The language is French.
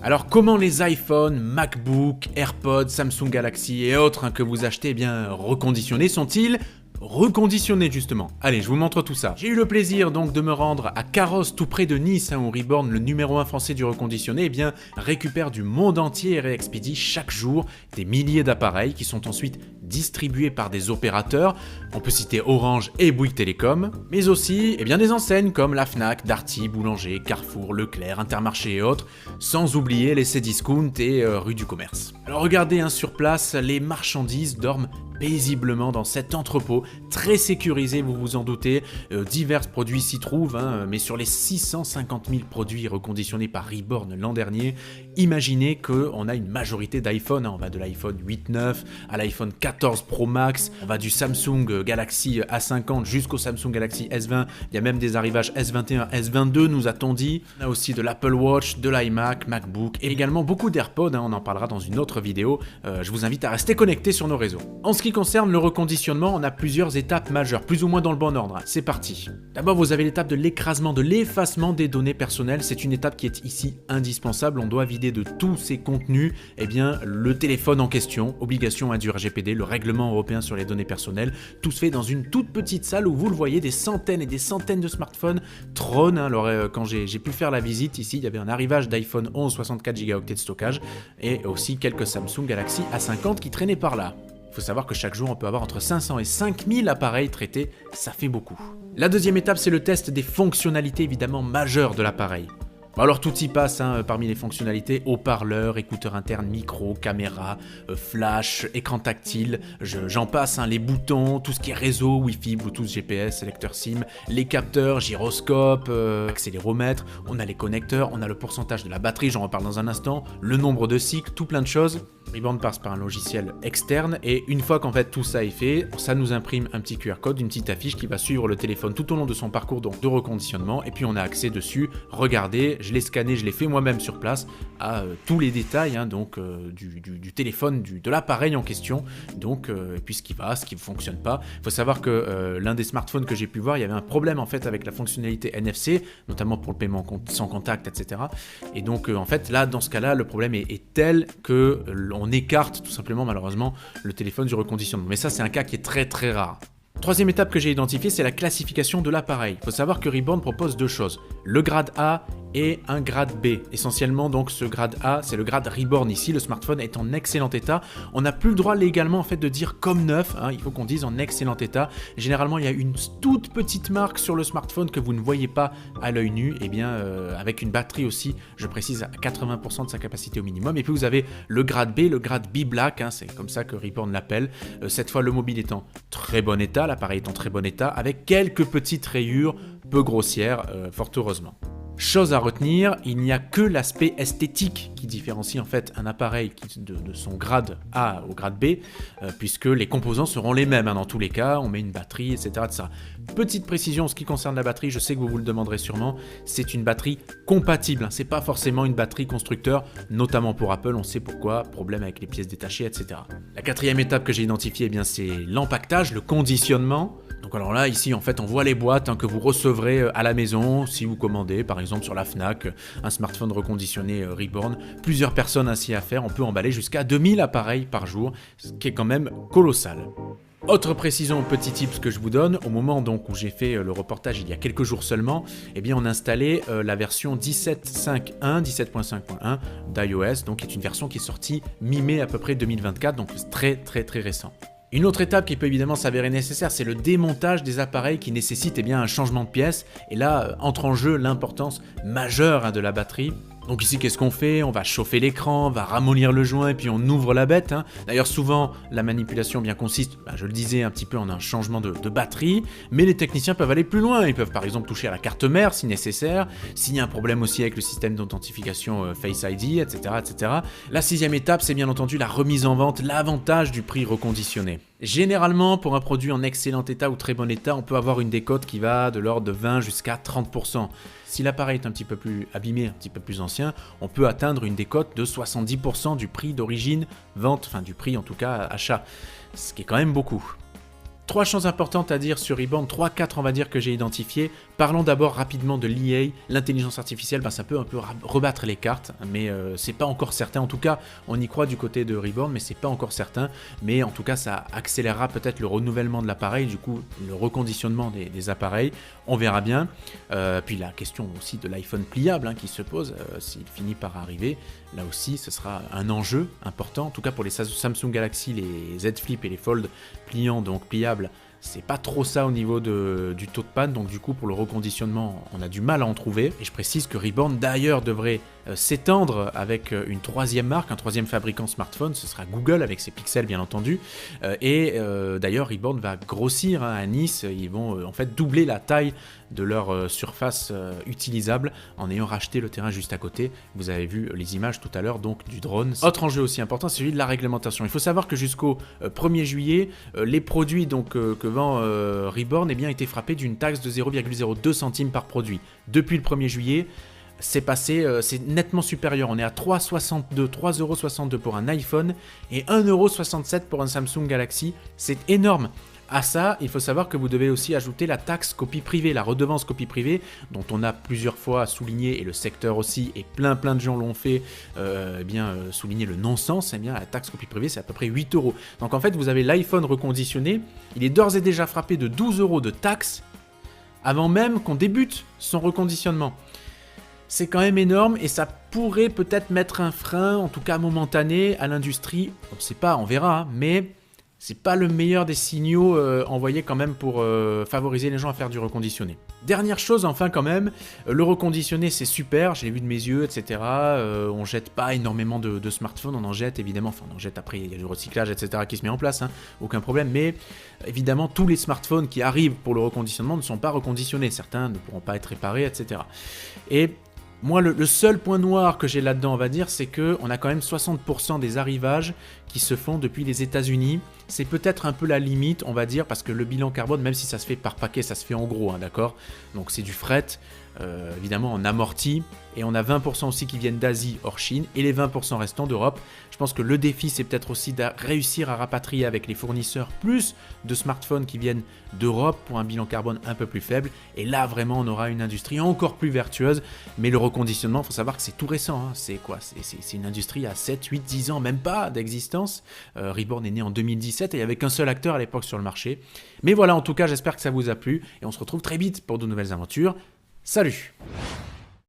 Alors comment les iPhones, MacBook, AirPods, Samsung Galaxy et autres que vous achetez reconditionnés sont-ils reconditionnés justement? Allez, je vous montre tout ça. J'ai eu le plaisir donc de me rendre à Carros, tout près de Nice, où Reborn, le numéro 1 français du reconditionné, récupère du monde entier et réexpédie chaque jour des milliers d'appareils qui sont ensuite distribués par des opérateurs. On peut citer Orange et Bouygues Télécom, mais aussi des enseignes comme la Fnac, Darty, Boulanger, Carrefour, Leclerc, Intermarché et autres, sans oublier les Cdiscount et rue du Commerce. Alors regardez, sur place, les marchandises dorment paisiblement dans cet entrepôt, très sécurisé, vous vous en doutez. Divers produits s'y trouvent, mais sur les 650 000 produits reconditionnés par Reborn l'an dernier, imaginez qu'on a une majorité d'iPhone. On va de l'iPhone 8.9 à l'iPhone 14 Pro Max, on va du Samsung Galaxy A50 jusqu'au Samsung Galaxy S20, il y a même des arrivages S21, S22 nous a-t-on dit. On a aussi de l'Apple Watch, de l'iMac, MacBook et également beaucoup d'AirPods, on en parlera dans une autre vidéo. Je vous invite à rester connectés sur nos réseaux. En ce qui concerne le reconditionnement, on a plusieurs étapes majeures, plus ou moins dans le bon ordre. C'est parti. D'abord, vous avez l'étape de l'écrasement, de l'effacement des données personnelles. C'est une étape qui est ici indispensable. On doit vider de tous ces contenus le téléphone en question, obligation du RGPD, le règlement européen sur les données personnelles. Tout se fait dans une toute petite salle où vous le voyez, des centaines et des centaines de smartphones trônent. Alors quand j'ai pu faire la visite ici, il y avait un arrivage d'iPhone 11 64 Go de stockage et aussi quelques Samsung Galaxy A50 qui traînaient par là. Il faut savoir que chaque jour, on peut avoir entre 500 et 5000 appareils traités, ça fait beaucoup. La deuxième étape, c'est le test des fonctionnalités évidemment majeures de l'appareil. Alors tout y passe, parmi les fonctionnalités, haut-parleur, écouteur interne, micro, caméra, flash, écran tactile, j'en passe, les boutons, tout ce qui est réseau, Wi-Fi, Bluetooth, GPS, lecteur SIM, les capteurs, gyroscope, accéléromètre, on a les connecteurs, on a le pourcentage de la batterie, j'en reparle dans un instant, le nombre de cycles, tout plein de choses. Reborn passe par un logiciel externe et une fois qu'en fait tout ça est fait, ça nous imprime un petit QR code, une petite affiche qui va suivre le téléphone tout au long de son parcours de reconditionnement et puis on a accès dessus, regardez, je l'ai scanné, je l'ai fait moi-même sur place à tous les détails du téléphone, de l'appareil en question, et puis ce qui va, ce qui ne fonctionne pas. Il faut savoir que l'un des smartphones que j'ai pu voir, il y avait un problème en fait avec la fonctionnalité NFC, notamment pour le paiement sans contact, etc. Et donc en fait là, dans ce cas-là, le problème est tel que on écarte tout simplement malheureusement le téléphone du reconditionnement. Mais ça, c'est un cas qui est très très rare. Troisième étape que j'ai identifiée, c'est la classification de l'appareil. Il faut savoir que Reborn propose deux choses, le grade A et un grade B. Essentiellement, donc, ce grade A, c'est le grade Reborn ici. Le smartphone est en excellent état. On n'a plus le droit légalement en fait de dire comme neuf. Il faut qu'on dise en excellent état. Généralement, il y a une toute petite marque sur le smartphone que vous ne voyez pas à l'œil nu. Avec une batterie aussi, je précise, à 80% de sa capacité au minimum. Et puis vous avez le grade B, le grade B Black. C'est comme ça que Reborn l'appelle. Cette fois, le mobile est en très bon état, l'appareil est en très bon état, avec quelques petites rayures peu grossières, fort heureusement. Chose à retenir, il n'y a que l'aspect esthétique qui différencie en fait un appareil de son grade A au grade B, puisque les composants seront les mêmes dans tous les cas, on met une batterie, etc., etc. Petite précision en ce qui concerne la batterie, je sais que vous le demanderez sûrement, c'est une batterie compatible, c'est pas forcément une batterie constructeur, notamment pour Apple, on sait pourquoi, problème avec les pièces détachées, etc. La quatrième étape que j'ai identifiée, c'est l'empaquetage, le conditionnement. Donc alors là, ici, en fait, on voit les boîtes que vous recevrez à la maison si vous commandez, par exemple sur la Fnac, un smartphone reconditionné Reborn. Plusieurs personnes ainsi à faire, on peut emballer jusqu'à 2000 appareils par jour, ce qui est quand même colossal. Autre précision, petit tips que je vous donne, au moment donc où j'ai fait le reportage il y a quelques jours seulement, on installait la version 17.5.1 d'iOS, donc qui est une version qui est sortie mi-mai à peu près 2024, donc très très très récent. Une autre étape qui peut évidemment s'avérer nécessaire, c'est le démontage des appareils qui nécessitent un changement de pièces. Et là, entre en jeu l'importance majeure de la batterie. Donc ici, qu'est-ce qu'on fait? On va chauffer l'écran, on va ramollir le joint et puis on ouvre la bête. D'ailleurs, souvent, la manipulation consiste, je le disais, un petit peu en un changement de batterie. Mais les techniciens peuvent aller plus loin. Ils peuvent par exemple toucher à la carte mère si nécessaire. S'il y a un problème aussi avec le système d'authentification Face ID, etc., etc. La sixième étape, c'est bien entendu la remise en vente, l'avantage du prix reconditionné. Généralement, pour un produit en excellent état ou très bon état, on peut avoir une décote qui va de l'ordre de 20 jusqu'à 30%. Si l'appareil est un petit peu plus abîmé, un petit peu plus ancien, on peut atteindre une décote de 70% du prix d'origine vente, enfin du prix en tout cas achat, ce qui est quand même beaucoup. 3 choses importantes à dire sur Reborn, 3-4 on va dire que j'ai identifié. Parlons d'abord rapidement de l'EA, l'intelligence artificielle, ça peut un peu rebattre les cartes, mais c'est pas encore certain. En tout cas, on y croit du côté de Reborn, mais c'est pas encore certain. Mais en tout cas, ça accélérera peut-être le renouvellement de l'appareil, du coup le reconditionnement des appareils, on verra bien. Puis la question aussi de l'iPhone pliable qui se pose, s'il finit par arriver, là aussi ce sera un enjeu important. En tout cas pour les Samsung Galaxy, les Z Flip et les Fold pliants, donc pliables, c'est pas trop ça au niveau du taux de panne, donc du coup pour le reconditionnement on a du mal à en trouver. Et je précise que Reborn d'ailleurs devrait s'étendre avec une troisième marque, un troisième fabricant smartphone, ce sera Google avec ses pixels bien entendu. D'ailleurs Reborn va grossir à Nice, ils vont en fait doubler la taille de leur surface utilisable en ayant racheté le terrain juste à côté. Vous avez vu les images tout à l'heure donc du drone. Autre enjeu aussi important, c'est celui de la réglementation. Il faut savoir que jusqu'au 1er juillet, les produits donc, que vend Reborn étaient frappés d'une taxe de 0,02 centimes par produit. Depuis le 1er juillet, c'est nettement supérieur. On est à 3,62 pour un iPhone et 1,67 pour un Samsung Galaxy. C'est énorme. À ça, il faut savoir que vous devez aussi ajouter la taxe copie privée, la redevance copie privée, dont on a plusieurs fois souligné, et le secteur aussi, et plein de gens l'ont fait, souligner le non-sens. La taxe copie privée, c'est à peu près 8 €. Donc en fait, vous avez l'iPhone reconditionné, il est d'ores et déjà frappé de 12 € de taxe, avant même qu'on débute son reconditionnement. C'est quand même énorme et ça pourrait peut-être mettre un frein, en tout cas momentané, à l'industrie. On ne sait pas, on verra, mais c'est pas le meilleur des signaux envoyés quand même pour favoriser les gens à faire du reconditionné. Dernière chose enfin quand même, le reconditionné c'est super, je l'ai vu de mes yeux, etc. On jette pas énormément de smartphones, on en jette évidemment, enfin on en jette après, il y a du recyclage, etc. qui se met en place, aucun problème, mais évidemment tous les smartphones qui arrivent pour le reconditionnement ne sont pas reconditionnés, certains ne pourront pas être réparés, etc. Et moi, le seul point noir que j'ai là-dedans, on va dire, c'est qu'on a quand même 60% des arrivages qui se font depuis les États-Unis. C'est peut-être un peu la limite, on va dire, parce que le bilan carbone, même si ça se fait par paquet, ça se fait en gros, d'accord ? Donc c'est du fret, évidemment en amorti, et on a 20% aussi qui viennent d'Asie hors Chine, et les 20% restants d'Europe. Je pense que le défi, c'est peut-être aussi de réussir à rapatrier avec les fournisseurs plus de smartphones qui viennent d'Europe pour un bilan carbone un peu plus faible. Et là, vraiment, on aura une industrie encore plus vertueuse. Mais le reconditionnement, il faut savoir que c'est tout récent. C'est quoi ? C'est une industrie à 7, 8, 10 ans, même pas d'existence. Reborn est né en 2017 et il n'y avait qu'un seul acteur à l'époque sur le marché. Mais voilà, en tout cas, j'espère que ça vous a plu. Et on se retrouve très vite pour de nouvelles aventures. Salut!